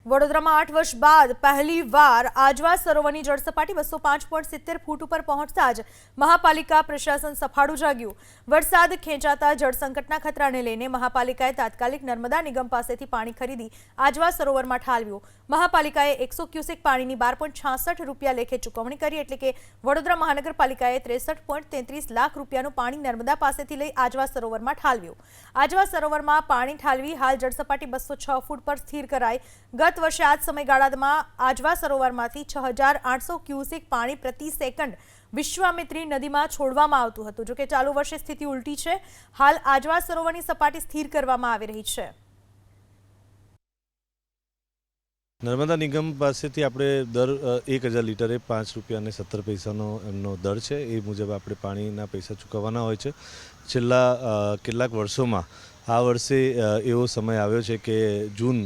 વડોદરામાં 8 વર્ષ બાદ પહેલીવાર આજવા સરોવરની જળસપાટી 205.70 ફૂટ ઉપર પહોંચતા જ મહાપાલિકા પ્રશાસન સફાળું જાગ્યું। વરસાદ ખેંચાતા જળસંકટના ખતરાને લઈને મહાપાલિકાએ તાત્કાલિક નર્મદા નિગમ પાસેથી પાણી ખરીદી આજવા સરોવરમાં ઠાલવ્યું। મહાપાલિકાએ 100 ક્યુસેક પાણીની 12.66 રૂપિયા લેખે ચૂકવણી કરી, એટલે કે વડોદરા મહાનગરપાલિકાએ 63.33 લાખ રૂપિયાનું પાણી નર્મદા પાસેથી લઈ આજવા સરોવરમાં ઠાલવ્યું। આજવા સરોવરમાં પાણી ઠાલવી હાલ જળસપાટી 206 ફૂટ પર સ્થિર કરાઈ। गत वर्षे आज समयगाळामां આજવા સરોવરમાંથી 6800 ક્યુસેક પાણી प्रति सेकंड विश्वामित्री नदीमां छोड़वामां आवतुं हतुं। जो के चालू वर्षे स्थिति उल्टी छे। हाल આજવા સરોવરની સપાટી સ્થિર કરવામાં આવી રહી છે। नर्मदा निगम पासेथी आपणे दर 1000 लीटरे 5 રૂપિયા અને 17 પૈસાનો એમનો દર છે। એ મુજબ આપણે પાણીના પૈસા ચૂકવવાના હોય છે। છેલ્લા કેટલાક વર્ષોમાં આ વર્ષે એવો સમય આવ્યો છે કે જૂન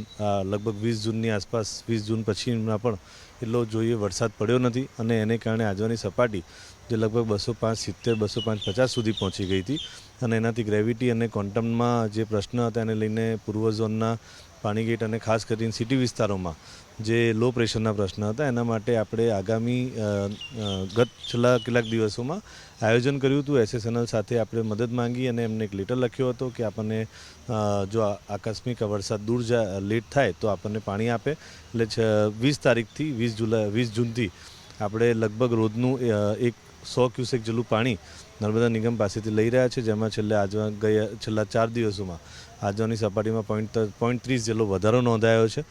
લગભગ 20 જૂનની આસપાસ 20 જૂન પછીના પણ એટલો જોઈએ વરસાદ પડ્યો નથી અને એને કારણે આજવાની સપાટી જે લગભગ 205.70 205.50 સુધી પહોંચી ગઈ હતી અને એનાથી ગ્રેવિટી અને ક્વોન્ટમમાં જે પ્રશ્ન હતા એને લઈને પૂર્વ ઝોનના પાણીગેટ અને ખાસ કરીને સિટી વિસ્તારોમાં જે લો પ્રેશરના પ્રશ્ન હતા એના માટે આપણે આગામી ગત છેલ્લા કેટલાક દિવસોમાં આયોજન કર્યું હતું। એસએસએનએલ સાથે આપણે મદદ માંગી અને એમને એક લેટર લખ્યો હતો કે આપણને જો આકસ્મિક વરસાદ લેટ થાય તો આપણને પાણી આપે। એટલે 20 તારીખથી 20 જૂનથી આપણે લગભગ રોજનું 100 ક્યુસેક જેટલું પાણી નર્મદા નિગમ પાસેથી લઈ રહ્યા છે, જેમાં છેલ્લા 4 દિવસોમાં આજવાની સપાટીમાં 0.30 જેટલો વધારો નોંધાયો છે।